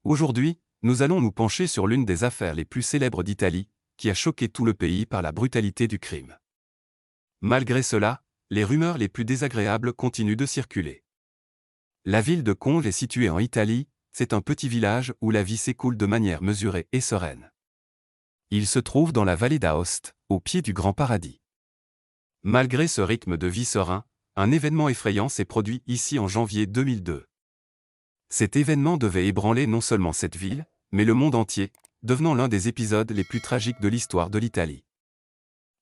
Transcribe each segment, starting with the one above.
Aujourd'hui, nous allons nous pencher sur l'une des affaires les plus célèbres d'Italie, qui a choqué tout le pays par la brutalité du crime. Malgré cela, les rumeurs les plus désagréables continuent de circuler. La ville de Conge est située en Italie, c'est un petit village où la vie s'écoule de manière mesurée et sereine. Il se trouve dans la vallée d'Aoste, au pied du Grand Paradis. Malgré ce rythme de vie serein, un événement effrayant s'est produit ici en janvier 2002. Cet événement devait ébranler non seulement cette ville, mais le monde entier, devenant l'un des épisodes les plus tragiques de l'histoire de l'Italie.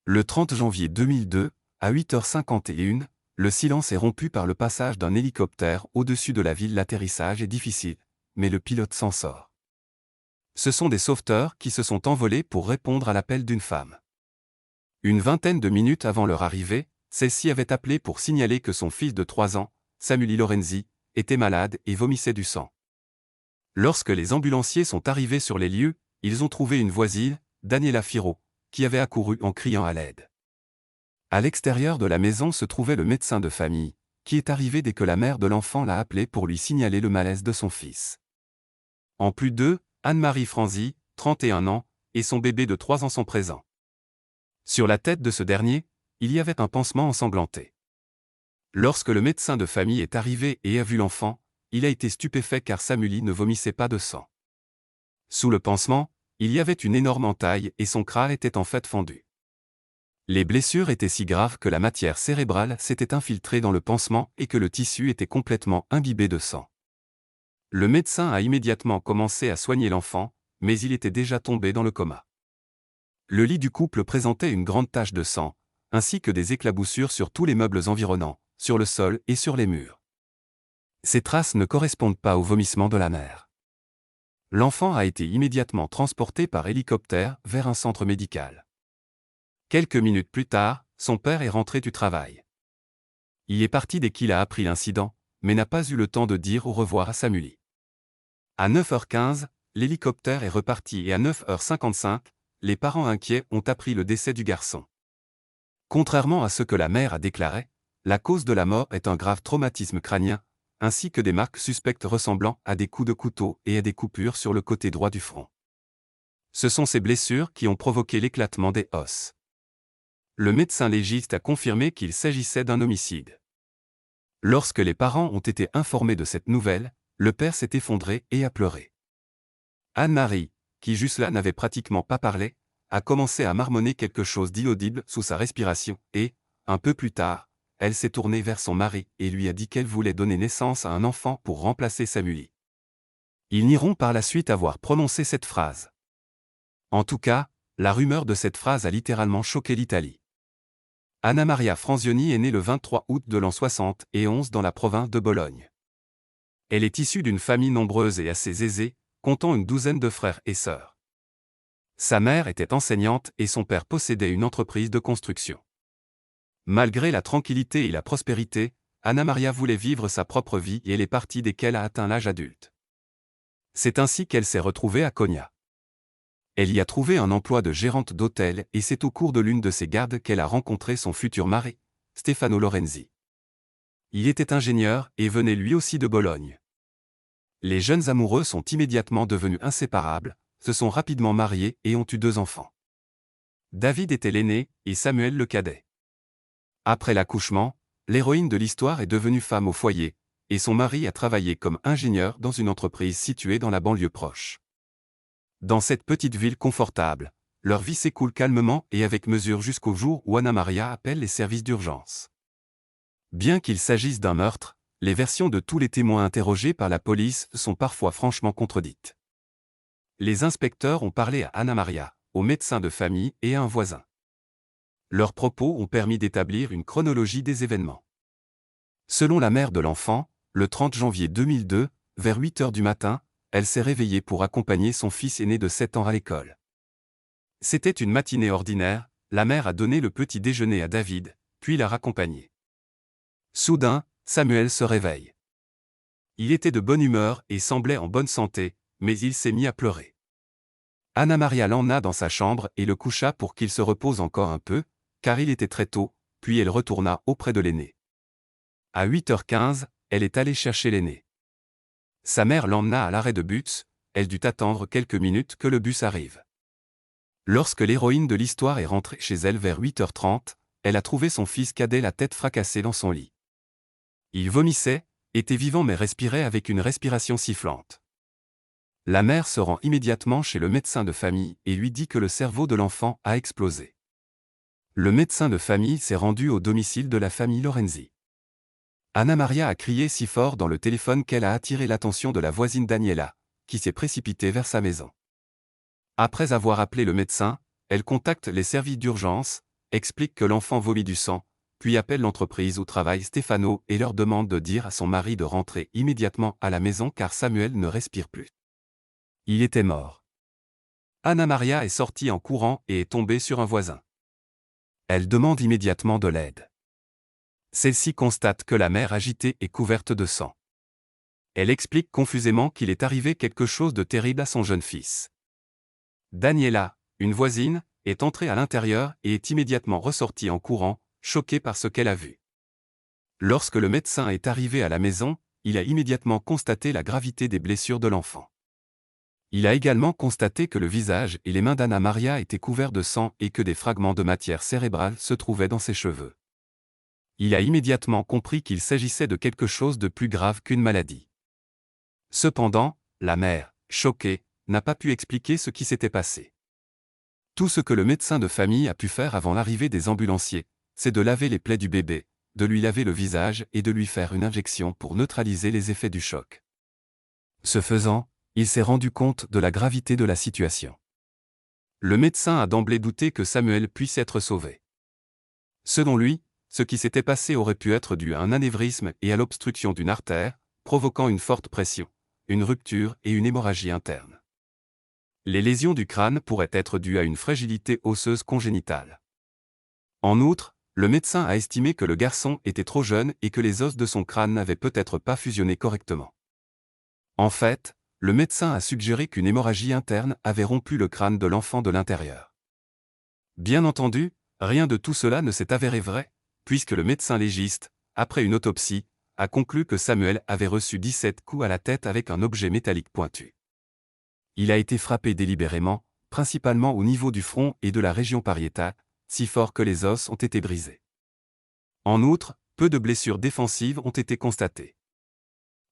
Le 30 janvier 2002, à 8h51, le silence est rompu par le passage d'un hélicoptère au-dessus de la ville. L'atterrissage est difficile, mais le pilote s'en sort. Ce sont des sauveteurs qui se sont envolés pour répondre à l'appel d'une femme. Une vingtaine de minutes avant leur arrivée, celle-ci avait appelé pour signaler que son fils de 3 ans, Samuele Lorenzi, était malade et vomissait du sang. Lorsque les ambulanciers sont arrivés sur les lieux, ils ont trouvé une voisine, Daniela Firo, qui avait accouru en criant à l'aide. À l'extérieur de la maison se trouvait le médecin de famille, qui est arrivé dès que la mère de l'enfant l'a appelé pour lui signaler le malaise de son fils. En plus d'eux, Anne-Marie Franzi, 31 ans, et son bébé de 3 ans sont présents. Sur la tête de ce dernier, il y avait un pansement ensanglanté. Lorsque le médecin de famille est arrivé et a vu l'enfant, il a été stupéfait car Samuele ne vomissait pas de sang. Sous le pansement, il y avait une énorme entaille et son crâne était en fait fendu. Les blessures étaient si graves que la matière cérébrale s'était infiltrée dans le pansement et que le tissu était complètement imbibé de sang. Le médecin a immédiatement commencé à soigner l'enfant, mais il était déjà tombé dans le coma. Le lit du couple présentait une grande tache de sang, ainsi que des éclaboussures sur tous les meubles environnants, sur le sol et sur les murs. Ces traces ne correspondent pas au vomissement de la mère. L'enfant a été immédiatement transporté par hélicoptère vers un centre médical. Quelques minutes plus tard, son père est rentré du travail. Il est parti dès qu'il a appris l'incident, mais n'a pas eu le temps de dire au revoir à Samuele. À 9h15, l'hélicoptère est reparti et à 9h55, les parents inquiets ont appris le décès du garçon. Contrairement à ce que la mère a déclaré, la cause de la mort est un grave traumatisme crânien, ainsi que des marques suspectes ressemblant à des coups de couteau et à des coupures sur le côté droit du front. Ce sont ces blessures qui ont provoqué l'éclatement des os. Le médecin légiste a confirmé qu'il s'agissait d'un homicide. Lorsque les parents ont été informés de cette nouvelle, le père s'est effondré et a pleuré. Anne-Marie, qui jusque-là n'avait pratiquement pas parlé, a commencé à marmonner quelque chose d'inaudible sous sa respiration et, un peu plus tard, elle s'est tournée vers son mari et lui a dit qu'elle voulait donner naissance à un enfant pour remplacer Samuele. Ils nieront par la suite avoir prononcé cette phrase. En tout cas, la rumeur de cette phrase a littéralement choqué l'Italie. Anna Maria Franzioni est née le 23 août de l'an 71 dans la province de Bologne. Elle est issue d'une famille nombreuse et assez aisée, comptant une douzaine de frères et sœurs. Sa mère était enseignante et son père possédait une entreprise de construction. Malgré la tranquillité et la prospérité, Anna Maria voulait vivre sa propre vie et elle est partie dès qu'elle a atteint l'âge adulte. C'est ainsi qu'elle s'est retrouvée à Cogna. Elle y a trouvé un emploi de gérante d'hôtel et c'est au cours de l'une de ses gardes qu'elle a rencontré son futur mari, Stefano Lorenzi. Il était ingénieur et venait lui aussi de Bologne. Les jeunes amoureux sont immédiatement devenus inséparables, se sont rapidement mariés et ont eu 2 enfants. David était l'aîné et Samuel le cadet. Après l'accouchement, l'héroïne de l'histoire est devenue femme au foyer, et son mari a travaillé comme ingénieur dans une entreprise située dans la banlieue proche. Dans cette petite ville confortable, leur vie s'écoule calmement et avec mesure jusqu'au jour où Anna Maria appelle les services d'urgence. Bien qu'il s'agisse d'un meurtre, les versions de tous les témoins interrogés par la police sont parfois franchement contredites. Les inspecteurs ont parlé à Anna Maria, au médecin de famille et à un voisin. Leurs propos ont permis d'établir une chronologie des événements. Selon la mère de l'enfant, le 30 janvier 2002, vers 8h du matin, elle s'est réveillée pour accompagner son fils aîné de 7 ans à l'école. C'était une matinée ordinaire, la mère a donné le petit déjeuner à David, puis l'a raccompagné. Soudain, Samuel se réveille. Il était de bonne humeur et semblait en bonne santé, mais il s'est mis à pleurer. Anna Maria l'emmena dans sa chambre et le coucha pour qu'il se repose encore un peu, car il était très tôt, puis elle retourna auprès de l'aîné. À 8h15, elle est allée chercher l'aîné. Sa mère l'emmena à l'arrêt de bus, elle dut attendre quelques minutes que le bus arrive. Lorsque l'héroïne de l'histoire est rentrée chez elle vers 8h30, elle a trouvé son fils cadet la tête fracassée dans son lit. Il vomissait, était vivant mais respirait avec une respiration sifflante. La mère se rend immédiatement chez le médecin de famille et lui dit que le cerveau de l'enfant a explosé. Le médecin de famille s'est rendu au domicile de la famille Lorenzi. Anna Maria a crié si fort dans le téléphone qu'elle a attiré l'attention de la voisine Daniela, qui s'est précipitée vers sa maison. Après avoir appelé le médecin, elle contacte les services d'urgence, explique que l'enfant vomit du sang, puis appelle l'entreprise où travaille Stefano et leur demande de dire à son mari de rentrer immédiatement à la maison car Samuel ne respire plus. Il était mort. Anna Maria est sortie en courant et est tombée sur un voisin. Elle demande immédiatement de l'aide. Celle-ci constate que la mère agitée est couverte de sang. Elle explique confusément qu'il est arrivé quelque chose de terrible à son jeune fils. Daniela, une voisine, est entrée à l'intérieur et est immédiatement ressortie en courant, choquée par ce qu'elle a vu. Lorsque le médecin est arrivé à la maison, il a immédiatement constaté la gravité des blessures de l'enfant. Il a également constaté que le visage et les mains d'Anna Maria étaient couverts de sang et que des fragments de matière cérébrale se trouvaient dans ses cheveux. Il a immédiatement compris qu'il s'agissait de quelque chose de plus grave qu'une maladie. Cependant, la mère, choquée, n'a pas pu expliquer ce qui s'était passé. Tout ce que le médecin de famille a pu faire avant l'arrivée des ambulanciers, c'est de laver les plaies du bébé, de lui laver le visage et de lui faire une injection pour neutraliser les effets du choc. Ce faisant, il s'est rendu compte de la gravité de la situation. Le médecin a d'emblée douté que Samuel puisse être sauvé. Selon lui, ce qui s'était passé aurait pu être dû à un anévrisme et à l'obstruction d'une artère, provoquant une forte pression, une rupture et une hémorragie interne. Les lésions du crâne pourraient être dues à une fragilité osseuse congénitale. En outre, le médecin a estimé que le garçon était trop jeune et que les os de son crâne n'avaient peut-être pas fusionné correctement. En fait, le médecin a suggéré qu'une hémorragie interne avait rompu le crâne de l'enfant de l'intérieur. Bien entendu, rien de tout cela ne s'est avéré vrai, puisque le médecin légiste, après une autopsie, a conclu que Samuel avait reçu 17 coups à la tête avec un objet métallique pointu. Il a été frappé délibérément, principalement au niveau du front et de la région pariétale, si fort que les os ont été brisés. En outre, peu de blessures défensives ont été constatées.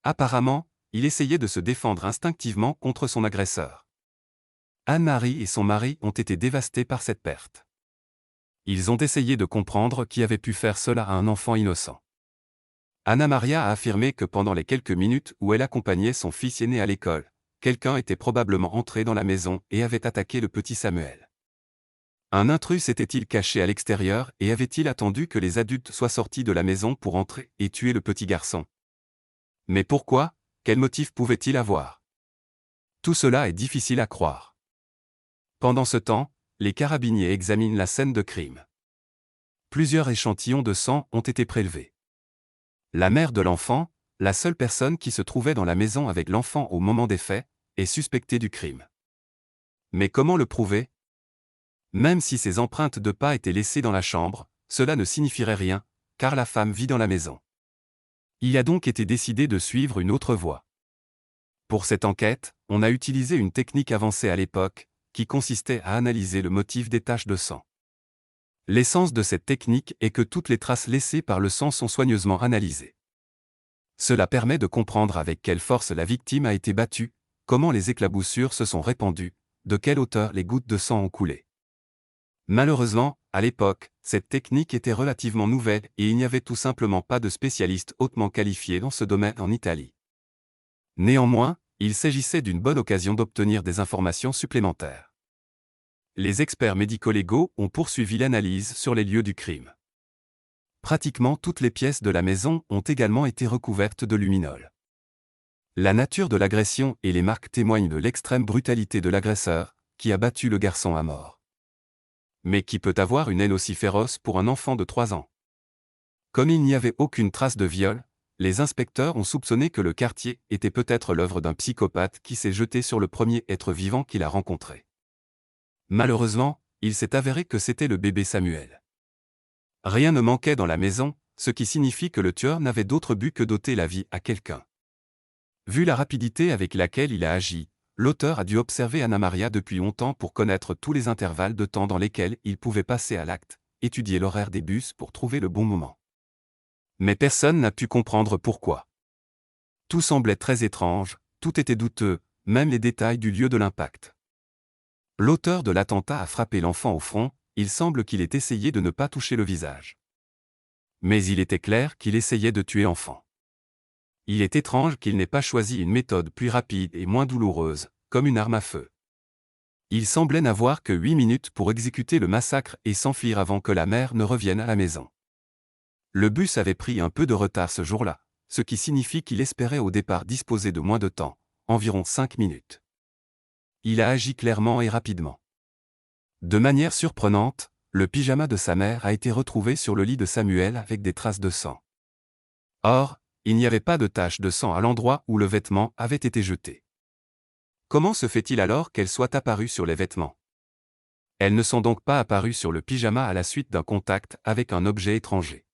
Apparemment, il essayait de se défendre instinctivement contre son agresseur. Anne-Marie et son mari ont été dévastés par cette perte. Ils ont essayé de comprendre qui avait pu faire cela à un enfant innocent. Anna Maria a affirmé que pendant les quelques minutes où elle accompagnait son fils aîné à l'école, quelqu'un était probablement entré dans la maison et avait attaqué le petit Samuel. Un intrus s'était-il caché à l'extérieur et avait-il attendu que les adultes soient sortis de la maison pour entrer et tuer le petit garçon? Mais pourquoi? Quel motif pouvait-il avoir? Tout cela est difficile à croire. Pendant ce temps, les carabiniers examinent la scène de crime. Plusieurs échantillons de sang ont été prélevés. La mère de l'enfant, la seule personne qui se trouvait dans la maison avec l'enfant au moment des faits, est suspectée du crime. Mais comment le prouver? Même si ces empreintes de pas étaient laissées dans la chambre, cela ne signifierait rien, car la femme vit dans la maison. Il a donc été décidé de suivre une autre voie. Pour cette enquête, on a utilisé une technique avancée à l'époque, qui consistait à analyser le motif des taches de sang. L'essence de cette technique est que toutes les traces laissées par le sang sont soigneusement analysées. Cela permet de comprendre avec quelle force la victime a été battue, comment les éclaboussures se sont répandues, de quelle hauteur les gouttes de sang ont coulé. Malheureusement, à l'époque, cette technique était relativement nouvelle et il n'y avait tout simplement pas de spécialistes hautement qualifiés dans ce domaine en Italie. Néanmoins, il s'agissait d'une bonne occasion d'obtenir des informations supplémentaires. Les experts médico-légaux ont poursuivi l'analyse sur les lieux du crime. Pratiquement toutes les pièces de la maison ont également été recouvertes de luminol. La nature de l'agression et les marques témoignent de l'extrême brutalité de l'agresseur, qui a battu le garçon à mort. Mais qui peut avoir une haine aussi féroce pour un enfant de 3 ans? Comme il n'y avait aucune trace de viol, les inspecteurs ont soupçonné que le quartier était peut-être l'œuvre d'un psychopathe qui s'est jeté sur le premier être vivant qu'il a rencontré. Malheureusement, il s'est avéré que c'était le bébé Samuel. Rien ne manquait dans la maison, ce qui signifie que le tueur n'avait d'autre but que d'ôter la vie à quelqu'un. Vu la rapidité avec laquelle il a agi, l'auteur a dû observer Anna-Maria depuis longtemps pour connaître tous les intervalles de temps dans lesquels il pouvait passer à l'acte, étudier l'horaire des bus pour trouver le bon moment. Mais personne n'a pu comprendre pourquoi. Tout semblait très étrange, tout était douteux, même les détails du lieu de l'impact. L'auteur de l'attentat a frappé l'enfant au front, il semble qu'il ait essayé de ne pas toucher le visage. Mais il était clair qu'il essayait de tuer l'enfant. Il est étrange qu'il n'ait pas choisi une méthode plus rapide et moins douloureuse, comme une arme à feu. Il semblait n'avoir que 8 minutes pour exécuter le massacre et s'enfuir avant que la mère ne revienne à la maison. Le bus avait pris un peu de retard ce jour-là, ce qui signifie qu'il espérait au départ disposer de moins de temps, environ 5 minutes. Il a agi clairement et rapidement. De manière surprenante, le pyjama de sa mère a été retrouvé sur le lit de Samuel avec des traces de sang. Or, il n'y avait pas de tache de sang à l'endroit où le vêtement avait été jeté. Comment se fait-il alors qu'elles soient apparues sur les vêtements? Elles ne sont donc pas apparues sur le pyjama à la suite d'un contact avec un objet étranger.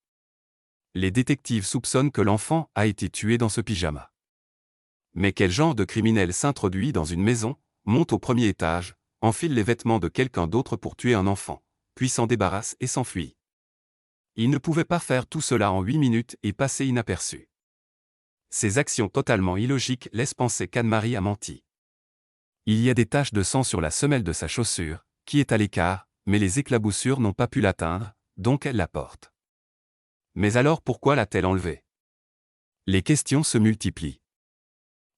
Les détectives soupçonnent que l'enfant a été tué dans ce pyjama. Mais quel genre de criminel s'introduit dans une maison, monte au premier étage, enfile les vêtements de quelqu'un d'autre pour tuer un enfant, puis s'en débarrasse et s'enfuit? Il ne pouvait pas faire tout cela en 8 minutes et passer inaperçu. Ces actions totalement illogiques laissent penser qu'Anne-Marie a menti. Il y a des taches de sang sur la semelle de sa chaussure, qui est à l'écart, mais les éclaboussures n'ont pas pu l'atteindre, donc elle la porte. Mais alors pourquoi l'a-t-elle enlevée? Les questions se multiplient.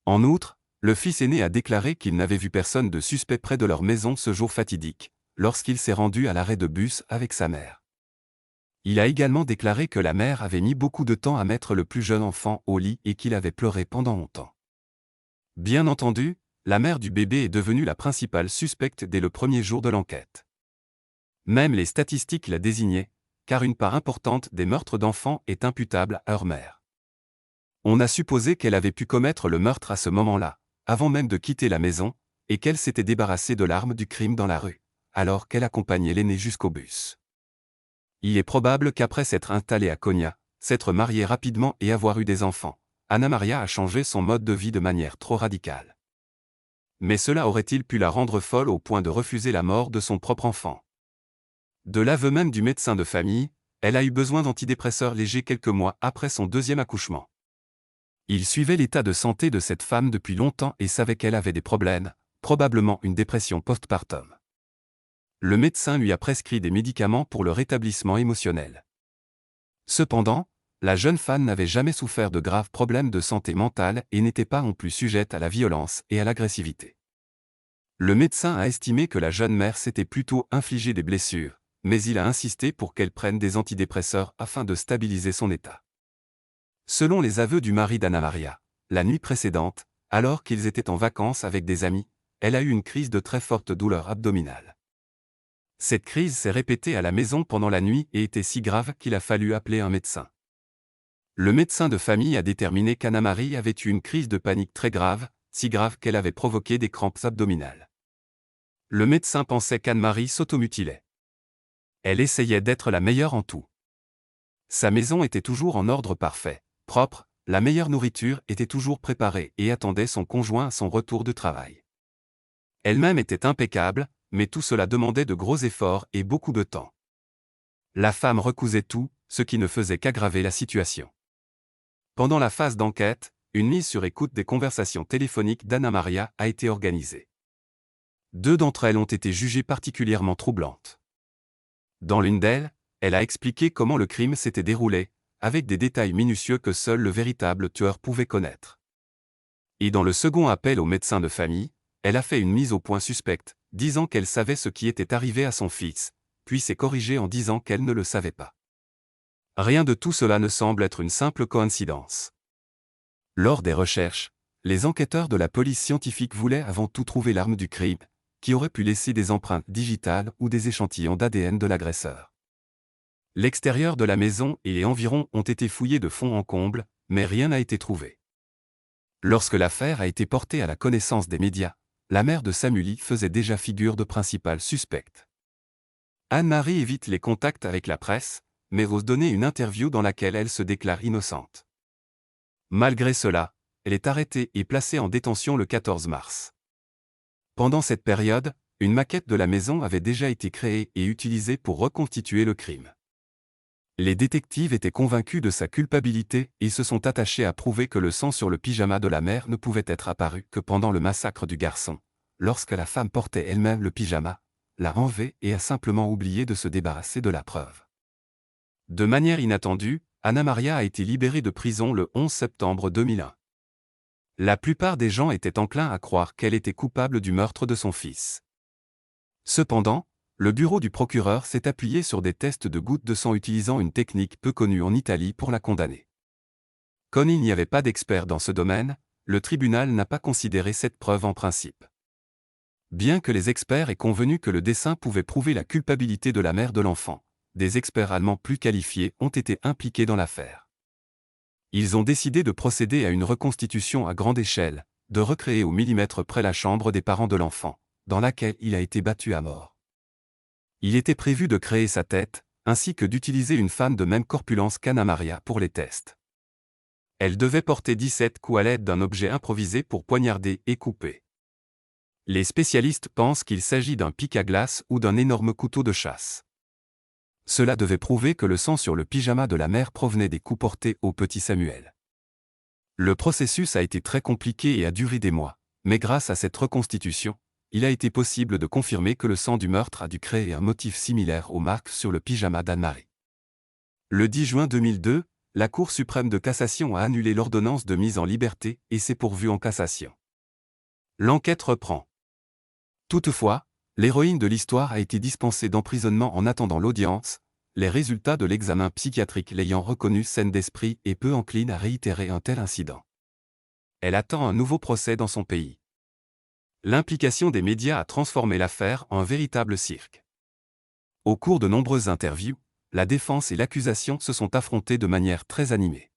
En outre, le fils aîné a déclaré qu'il n'avait vu personne de suspect près de leur maison ce jour fatidique, lorsqu'il s'est rendu à l'arrêt de bus avec sa mère. Il a également déclaré que la mère avait mis beaucoup de temps à mettre le plus jeune enfant au lit et qu'il avait pleuré pendant longtemps. Bien entendu, la mère du bébé est devenue la principale suspecte dès le premier jour de l'enquête. Même les statistiques la désignaient, car une part importante des meurtres d'enfants est imputable à leur mère. On a supposé qu'elle avait pu commettre le meurtre à ce moment-là, avant même de quitter la maison, et qu'elle s'était débarrassée de l'arme du crime dans la rue, alors qu'elle accompagnait l'aîné jusqu'au bus. Il est probable qu'après s'être installée à Konya, s'être mariée rapidement et avoir eu des enfants, Anna-Maria a changé son mode de vie de manière trop radicale. Mais cela aurait-il pu la rendre folle au point de refuser la mort de son propre enfant? De l'aveu même du médecin de famille, elle a eu besoin d'antidépresseurs légers quelques mois après son deuxième accouchement. Il suivait l'état de santé de cette femme depuis longtemps et savait qu'elle avait des problèmes, probablement une dépression postpartum. Le médecin lui a prescrit des médicaments pour le rétablissement émotionnel. Cependant, la jeune femme n'avait jamais souffert de graves problèmes de santé mentale et n'était pas non plus sujette à la violence et à l'agressivité. Le médecin a estimé que la jeune mère s'était plutôt infligé des blessures, mais il a insisté pour qu'elle prenne des antidépresseurs afin de stabiliser son état. Selon les aveux du mari d'Anna-Maria, la nuit précédente, alors qu'ils étaient en vacances avec des amis, elle a eu une crise de très forte douleur abdominale. Cette crise s'est répétée à la maison pendant la nuit et était si grave qu'il a fallu appeler un médecin. Le médecin de famille a déterminé qu'Anna-Marie avait eu une crise de panique très grave, si grave qu'elle avait provoqué des crampes abdominales. Le médecin pensait qu'Anne-Marie s'automutilait. Elle essayait d'être la meilleure en tout. Sa maison était toujours en ordre parfait, propre, la meilleure nourriture était toujours préparée et attendait son conjoint à son retour de travail. Elle-même était impeccable, mais tout cela demandait de gros efforts et beaucoup de temps. La femme recousait tout, ce qui ne faisait qu'aggraver la situation. Pendant la phase d'enquête, une mise sur écoute des conversations téléphoniques d'Anna-Maria a été organisée. 2 d'entre elles ont été jugées particulièrement troublantes. Dans l'une d'elles, elle a expliqué comment le crime s'était déroulé, avec des détails minutieux que seul le véritable tueur pouvait connaître. Et dans le second appel au médecin de famille, elle a fait une mise au point suspecte, disant qu'elle savait ce qui était arrivé à son fils, puis s'est corrigée en disant qu'elle ne le savait pas. Rien de tout cela ne semble être une simple coïncidence. Lors des recherches, les enquêteurs de la police scientifique voulaient avant tout trouver l'arme du crime, qui aurait pu laisser des empreintes digitales ou des échantillons d'ADN de l'agresseur. L'extérieur de la maison et les environs ont été fouillés de fond en comble, mais rien n'a été trouvé. Lorsque l'affaire a été portée à la connaissance des médias, la mère de Samuel faisait déjà figure de principale suspecte. Anne-Marie évite les contacts avec la presse, mais ose donner une interview dans laquelle elle se déclare innocente. Malgré cela, elle est arrêtée et placée en détention le 14 mars. Pendant cette période, une maquette de la maison avait déjà été créée et utilisée pour reconstituer le crime. Les détectives étaient convaincus de sa culpabilité et se sont attachés à prouver que le sang sur le pyjama de la mère ne pouvait être apparu que pendant le massacre du garçon, lorsque la femme portait elle-même le pyjama, l'a enlevé et a simplement oublié de se débarrasser de la preuve. De manière inattendue, Anna Maria a été libérée de prison le 11 septembre 2001. La plupart des gens étaient enclins à croire qu'elle était coupable du meurtre de son fils. Cependant, le bureau du procureur s'est appuyé sur des tests de gouttes de sang utilisant une technique peu connue en Italie pour la condamner. Comme il n'y avait pas d'expert dans ce domaine, le tribunal n'a pas considéré cette preuve en principe. Bien que les experts aient convenu que le dessin pouvait prouver la culpabilité de la mère de l'enfant, des experts allemands plus qualifiés ont été impliqués dans l'affaire. Ils ont décidé de procéder à une reconstitution à grande échelle, de recréer au millimètre près la chambre des parents de l'enfant, dans laquelle il a été battu à mort. Il était prévu de créer sa tête, ainsi que d'utiliser une femme de même corpulence qu'Anna Maria pour les tests. Elle devait porter 17 coups à l'aide d'un objet improvisé pour poignarder et couper. Les spécialistes pensent qu'il s'agit d'un pic à glace ou d'un énorme couteau de chasse. Cela devait prouver que le sang sur le pyjama de la mère provenait des coups portés au petit Samuel. Le processus a été très compliqué et a duré des mois, mais grâce à cette reconstitution, il a été possible de confirmer que le sang du meurtre a dû créer un motif similaire aux marques sur le pyjama d'Anne-Marie. Le 10 juin 2002, la Cour suprême de cassation a annulé l'ordonnance de mise en liberté et s'est pourvue en cassation. L'enquête reprend. Toutefois, l'héroïne de l'histoire a été dispensée d'emprisonnement en attendant l'audience, les résultats de l'examen psychiatrique l'ayant reconnue saine d'esprit et peu encline à réitérer un tel incident. Elle attend un nouveau procès dans son pays. L'implication des médias a transformé l'affaire en un véritable cirque. Au cours de nombreuses interviews, la défense et l'accusation se sont affrontés de manière très animée.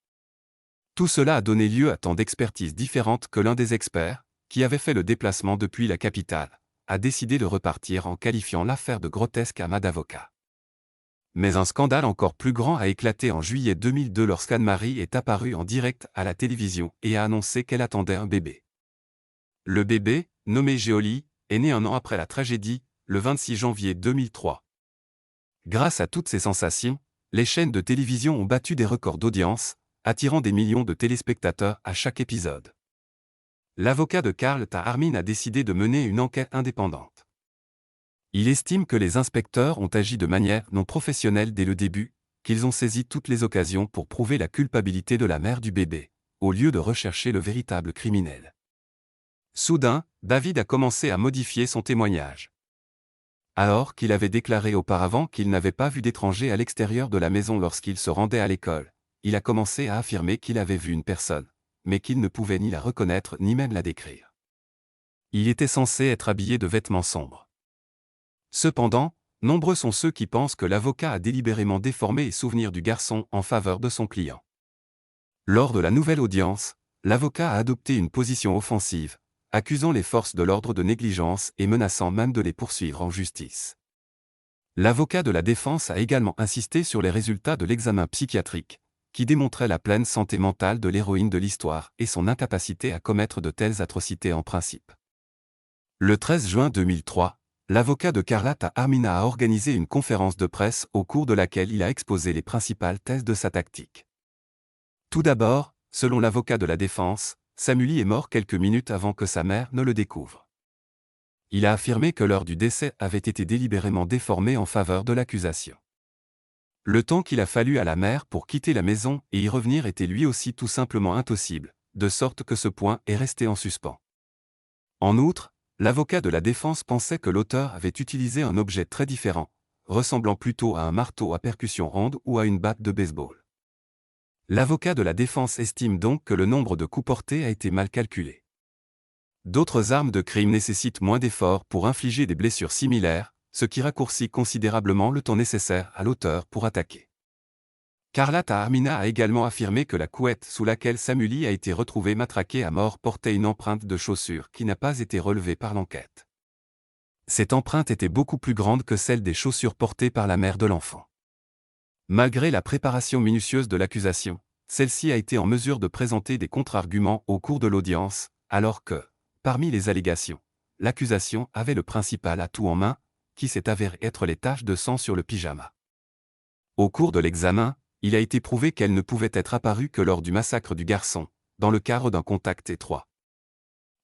Tout cela a donné lieu à tant d'expertises différentes que l'un des experts, qui avait fait le déplacement depuis la capitale, a décidé de repartir en qualifiant l'affaire de grotesque amas d'avocats. Mais un scandale encore plus grand a éclaté en juillet 2002 lorsqu'Anne-Marie est apparue en direct à la télévision et a annoncé qu'elle attendait un bébé. Le bébé, nommé Geoli, est né un an après la tragédie, le 26 janvier 2003. Grâce à toutes ces sensations, les chaînes de télévision ont battu des records d'audience, attirant des millions de téléspectateurs à chaque épisode. L'avocat de Karl Taarmin a décidé de mener une enquête indépendante. Il estime que les inspecteurs ont agi de manière non professionnelle dès le début, qu'ils ont saisi toutes les occasions pour prouver la culpabilité de la mère du bébé, au lieu de rechercher le véritable criminel. Soudain, David a commencé à modifier son témoignage. Alors qu'il avait déclaré auparavant qu'il n'avait pas vu d'étranger à l'extérieur de la maison lorsqu'il se rendait à l'école, il a commencé à affirmer qu'il avait vu une personne, mais qu'il ne pouvait ni la reconnaître ni même la décrire. Il était censé être habillé de vêtements sombres. Cependant, nombreux sont ceux qui pensent que l'avocat a délibérément déformé les souvenirs du garçon en faveur de son client. Lors de la nouvelle audience, l'avocat a adopté une position offensive, accusant les forces de l'ordre de négligence et menaçant même de les poursuivre en justice. L'avocat de la défense a également insisté sur les résultats de l'examen psychiatrique, qui démontrait la pleine santé mentale de l'héroïne de l'histoire et son incapacité à commettre de telles atrocités en principe. Le 13 juin 2003, l'avocat de Karl Taarmin a organisé une conférence de presse au cours de laquelle il a exposé les principales thèses de sa tactique. Tout d'abord, selon l'avocat de la défense, Samuel est mort quelques minutes avant que sa mère ne le découvre. Il a affirmé que l'heure du décès avait été délibérément déformée en faveur de l'accusation. Le temps qu'il a fallu à la mère pour quitter la maison et y revenir était lui aussi tout simplement impossible, de sorte que ce point est resté en suspens. En outre, l'avocat de la défense pensait que l'auteur avait utilisé un objet très différent, ressemblant plutôt à un marteau à percussion ronde ou à une batte de baseball. L'avocat de la défense estime donc que le nombre de coups portés a été mal calculé. D'autres armes de crime nécessitent moins d'efforts pour infliger des blessures similaires, ce qui raccourcit considérablement le temps nécessaire à l'auteur pour attaquer. Karl Taarmin a également affirmé que la couette sous laquelle Samuel a été retrouvé matraqué à mort portait une empreinte de chaussure qui n'a pas été relevée par l'enquête. Cette empreinte était beaucoup plus grande que celle des chaussures portées par la mère de l'enfant. Malgré la préparation minutieuse de l'accusation, celle-ci a été en mesure de présenter des contre-arguments au cours de l'audience, alors que, parmi les allégations, l'accusation avait le principal atout en main, qui s'est avéré être les taches de sang sur le pyjama. Au cours de l'examen, il a été prouvé qu'elle ne pouvait être apparue que lors du massacre du garçon, dans le cadre d'un contact étroit.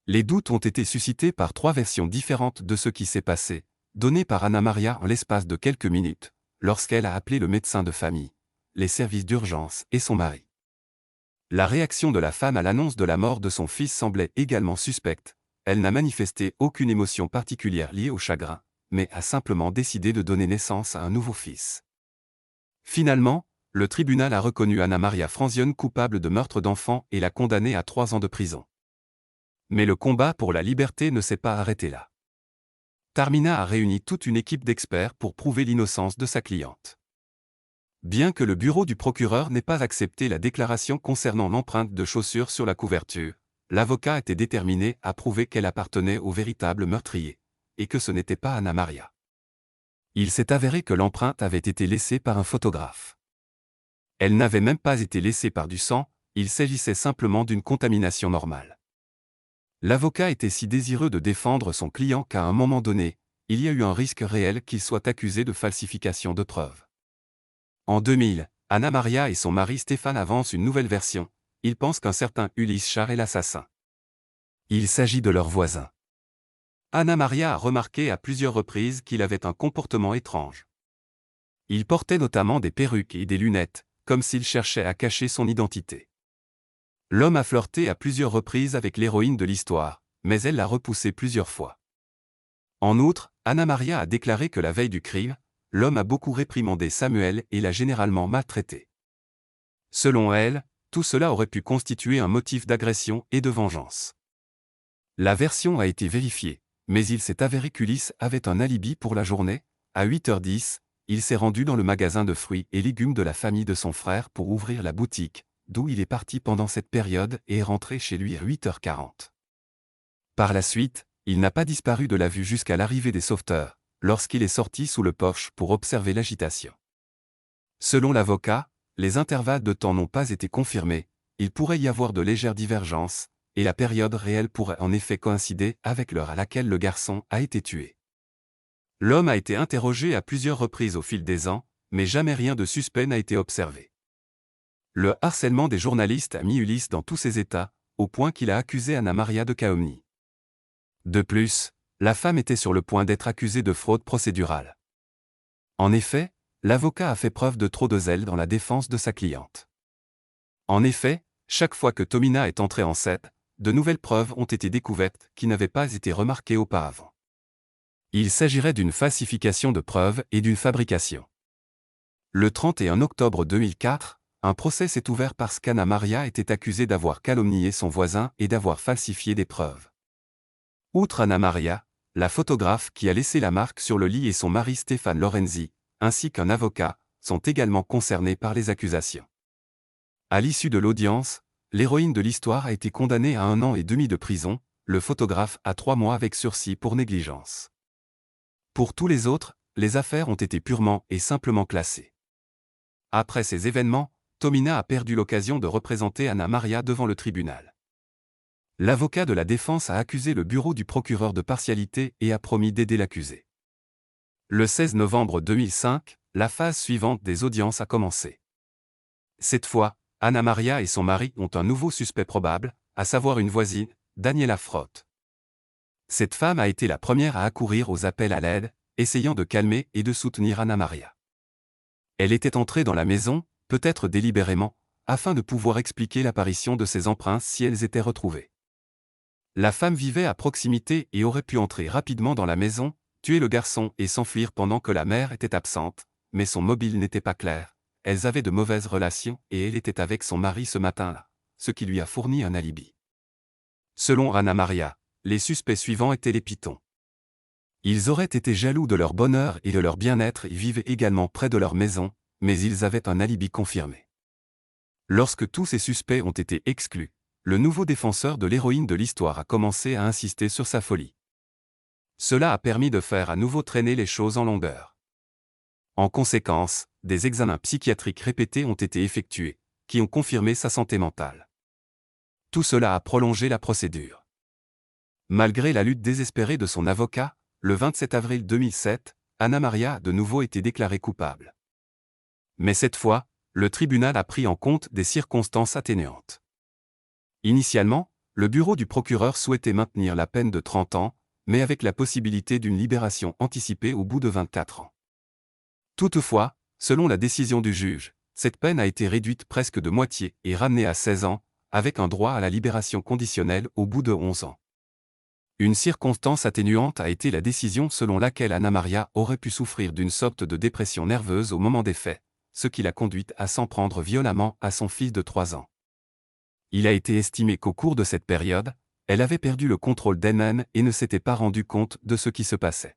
Les doutes ont été suscités par 3 versions différentes de ce qui s'est passé, données par Anna Maria en l'espace de quelques minutes, lorsqu'elle a appelé le médecin de famille, les services d'urgence et son mari. La réaction de la femme à l'annonce de la mort de son fils semblait également suspecte. Elle n'a manifesté aucune émotion particulière liée au chagrin, mais a simplement décidé de donner naissance à un nouveau fils. Finalement, le tribunal a reconnu Anna Maria Franzione coupable de meurtre d'enfant et l'a condamnée à 3 ans de prison. Mais le combat pour la liberté ne s'est pas arrêté là. Taormina a réuni toute une équipe d'experts pour prouver l'innocence de sa cliente. Bien que le bureau du procureur n'ait pas accepté la déclaration concernant l'empreinte de chaussure sur la couverture, l'avocat était déterminé à prouver qu'elle appartenait au véritable meurtrier, et que ce n'était pas Anna Maria. Il s'est avéré que l'empreinte avait été laissée par un photographe. Elle n'avait même pas été laissée par du sang, il s'agissait simplement d'une contamination normale. L'avocat était si désireux de défendre son client qu'à un moment donné, il y a eu un risque réel qu'il soit accusé de falsification de preuves. En 2000, Anna Maria et son mari Stéphane avancent une nouvelle version. Ils pensent qu'un certain Ulysse Char est l'assassin. Il s'agit de leur voisin. Anna Maria a remarqué à plusieurs reprises qu'il avait un comportement étrange. Il portait notamment des perruques et des lunettes, comme s'il cherchait à cacher son identité. L'homme a flirté à plusieurs reprises avec l'héroïne de l'histoire, mais elle l'a repoussé plusieurs fois. En outre, Anna Maria a déclaré que la veille du crime, l'homme a beaucoup réprimandé Samuel et l'a généralement maltraité. Selon elle, tout cela aurait pu constituer un motif d'agression et de vengeance. La version a été vérifiée, mais il s'est avéré qu'Ulysse avait un alibi pour la journée. À 8h10, il s'est rendu dans le magasin de fruits et légumes de la famille de son frère pour ouvrir la boutique, d'où il est parti pendant cette période et est rentré chez lui à 8h40. Par la suite, il n'a pas disparu de la vue jusqu'à l'arrivée des sauveteurs, lorsqu'il est sorti sous le porche pour observer l'agitation. Selon l'avocat, les intervalles de temps n'ont pas été confirmés, il pourrait y avoir de légères divergences, et la période réelle pourrait en effet coïncider avec l'heure à laquelle le garçon a été tué. L'homme a été interrogé à plusieurs reprises au fil des ans, mais jamais rien de suspect n'a été observé. Le harcèlement des journalistes a mis Ulysse dans tous ses états, au point qu'il a accusé Anna Maria de calomnie. De plus, la femme était sur le point d'être accusée de fraude procédurale. En effet, l'avocat a fait preuve de trop de zèle dans la défense de sa cliente. En effet, chaque fois que Taormina est entrée en scène, de nouvelles preuves ont été découvertes qui n'avaient pas été remarquées auparavant. Il s'agirait d'une falsification de preuves et d'une fabrication. Le 31 octobre 2004, un procès s'est ouvert parce qu'Anna Maria était accusée d'avoir calomnié son voisin et d'avoir falsifié des preuves. Outre Anna Maria, la photographe qui a laissé la marque sur le lit et son mari Stéphane Lorenzi, ainsi qu'un avocat, sont également concernés par les accusations. À l'issue de l'audience, l'héroïne de l'histoire a été condamnée à 1 an et demi de prison, le photographe à 3 mois avec sursis pour négligence. Pour tous les autres, les affaires ont été purement et simplement classées. Après ces événements, Taormina a perdu l'occasion de représenter Anna Maria devant le tribunal. L'avocat de la défense a accusé le bureau du procureur de partialité et a promis d'aider l'accusé. Le 16 novembre 2005, la phase suivante des audiences a commencé. Cette fois, Anna Maria et son mari ont un nouveau suspect probable, à savoir une voisine, Daniela Frott. Cette femme a été la première à accourir aux appels à l'aide, essayant de calmer et de soutenir Anna Maria. Elle était entrée dans la maison, peut-être délibérément, afin de pouvoir expliquer l'apparition de ces empreintes si elles étaient retrouvées. La femme vivait à proximité et aurait pu entrer rapidement dans la maison, tuer le garçon et s'enfuir pendant que la mère était absente, mais son mobile n'était pas clair. Elles avaient de mauvaises relations et elle était avec son mari ce matin-là, ce qui lui a fourni un alibi. Selon Anna Maria, les suspects suivants étaient les pitons. Ils auraient été jaloux de leur bonheur et de leur bien-être et vivaient également près de leur maison, mais ils avaient un alibi confirmé. Lorsque tous ces suspects ont été exclus, le nouveau défenseur de l'héroïne de l'histoire a commencé à insister sur sa folie. Cela a permis de faire à nouveau traîner les choses en longueur. En conséquence, des examens psychiatriques répétés ont été effectués, qui ont confirmé sa santé mentale. Tout cela a prolongé la procédure. Malgré la lutte désespérée de son avocat, le 27 avril 2007, Anna Maria a de nouveau été déclarée coupable. Mais cette fois, le tribunal a pris en compte des circonstances atténuantes. Initialement, le bureau du procureur souhaitait maintenir la peine de 30 ans, mais avec la possibilité d'une libération anticipée au bout de 24 ans. Toutefois, selon la décision du juge, cette peine a été réduite presque de moitié et ramenée à 16 ans, avec un droit à la libération conditionnelle au bout de 11 ans. Une circonstance atténuante a été la décision selon laquelle Anna Maria aurait pu souffrir d'une sorte de dépression nerveuse au moment des faits, ce qui l'a conduite à s'en prendre violemment à son fils de 3 ans. Il a été estimé qu'au cours de cette période, elle avait perdu le contrôle d'elle-même et ne s'était pas rendue compte de ce qui se passait.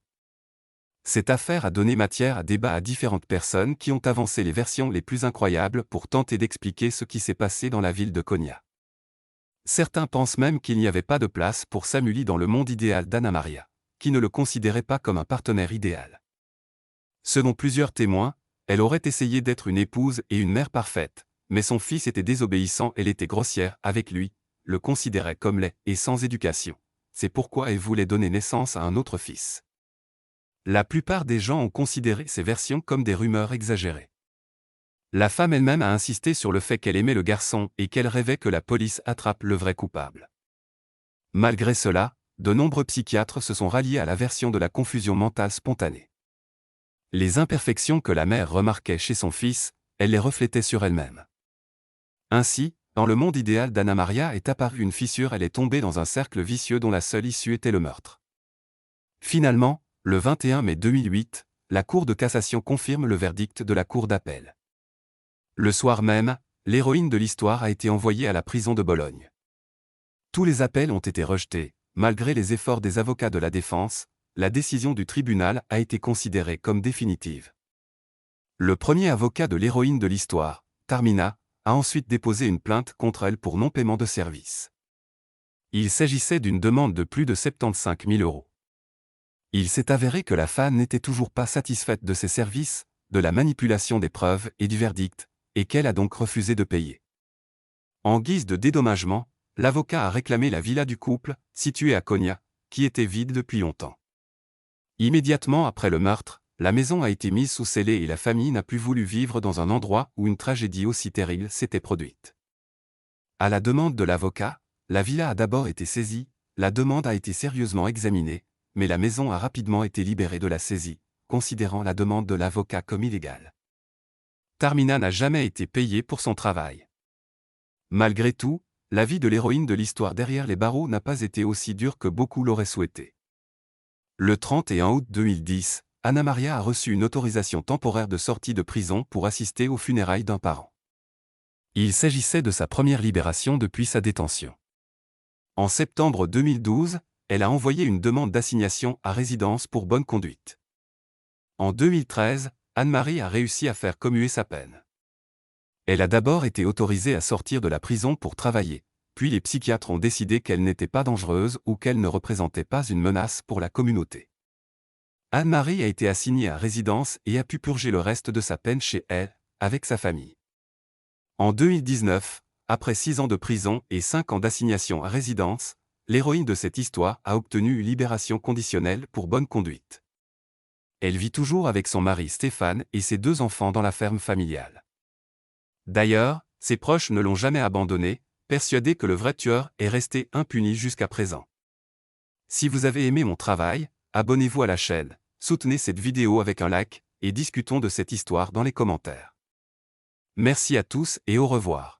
Cette affaire a donné matière à débat à différentes personnes qui ont avancé les versions les plus incroyables pour tenter d'expliquer ce qui s'est passé dans la ville de Konya. Certains pensent même qu'il n'y avait pas de place pour Samuel dans le monde idéal d'Anna Maria, qui ne le considérait pas comme un partenaire idéal. Selon plusieurs témoins, elle aurait essayé d'être une épouse et une mère parfaite, mais son fils était désobéissant et elle était grossière avec lui, le considérait comme laid et sans éducation. C'est pourquoi elle voulait donner naissance à un autre fils. La plupart des gens ont considéré ces versions comme des rumeurs exagérées. La femme elle-même a insisté sur le fait qu'elle aimait le garçon et qu'elle rêvait que la police attrape le vrai coupable. Malgré cela, de nombreux psychiatres se sont ralliés à la version de la confusion mentale spontanée. Les imperfections que la mère remarquait chez son fils, elle les reflétait sur elle-même. Ainsi, dans le monde idéal d'Anna Maria est apparue une fissure, elle est tombée dans un cercle vicieux dont la seule issue était le meurtre. Finalement, le 21 mai 2008, la Cour de cassation confirme le verdict de la Cour d'appel. Le soir même, l'héroïne de l'histoire a été envoyée à la prison de Bologne. Tous les appels ont été rejetés, malgré les efforts des avocats de la défense, la décision du tribunal a été considérée comme définitive. Le premier avocat de l'héroïne de l'histoire, Tarmina, a ensuite déposé une plainte contre elle pour non-paiement de service. Il s'agissait d'une demande de plus de 75 000 €. Il s'est avéré que la femme n'était toujours pas satisfaite de ses services, de la manipulation des preuves et du verdict, et qu'elle a donc refusé de payer. En guise de dédommagement, l'avocat a réclamé la villa du couple, située à Konya, qui était vide depuis longtemps. Immédiatement après le meurtre, la maison a été mise sous scellé et la famille n'a plus voulu vivre dans un endroit où une tragédie aussi terrible s'était produite. À la demande de l'avocat, la villa a d'abord été saisie, la demande a été sérieusement examinée, mais la maison a rapidement été libérée de la saisie, considérant la demande de l'avocat comme illégale. Tarmina n'a jamais été payée pour son travail. Malgré tout, la vie de l'héroïne de l'histoire derrière les barreaux n'a pas été aussi dure que beaucoup l'auraient souhaité. Le 31 août 2010, Anna Maria a reçu une autorisation temporaire de sortie de prison pour assister aux funérailles d'un parent. Il s'agissait de sa première libération depuis sa détention. En septembre 2012, elle a envoyé une demande d'assignation à résidence pour bonne conduite. En 2013, Anne-Marie a réussi à faire commuer sa peine. Elle a d'abord été autorisée à sortir de la prison pour travailler, puis les psychiatres ont décidé qu'elle n'était pas dangereuse ou qu'elle ne représentait pas une menace pour la communauté. Anne-Marie a été assignée à résidence et a pu purger le reste de sa peine chez elle, avec sa famille. En 2019, après 6 ans de prison et 5 ans d'assignation à résidence, l'héroïne de cette histoire a obtenu une libération conditionnelle pour bonne conduite. Elle vit toujours avec son mari Stéphane et ses 2 enfants dans la ferme familiale. D'ailleurs, ses proches ne l'ont jamais abandonnée, persuadés que le vrai tueur est resté impuni jusqu'à présent. Si vous avez aimé mon travail, abonnez-vous à la chaîne, soutenez cette vidéo avec un like, et discutons de cette histoire dans les commentaires. Merci à tous et au revoir.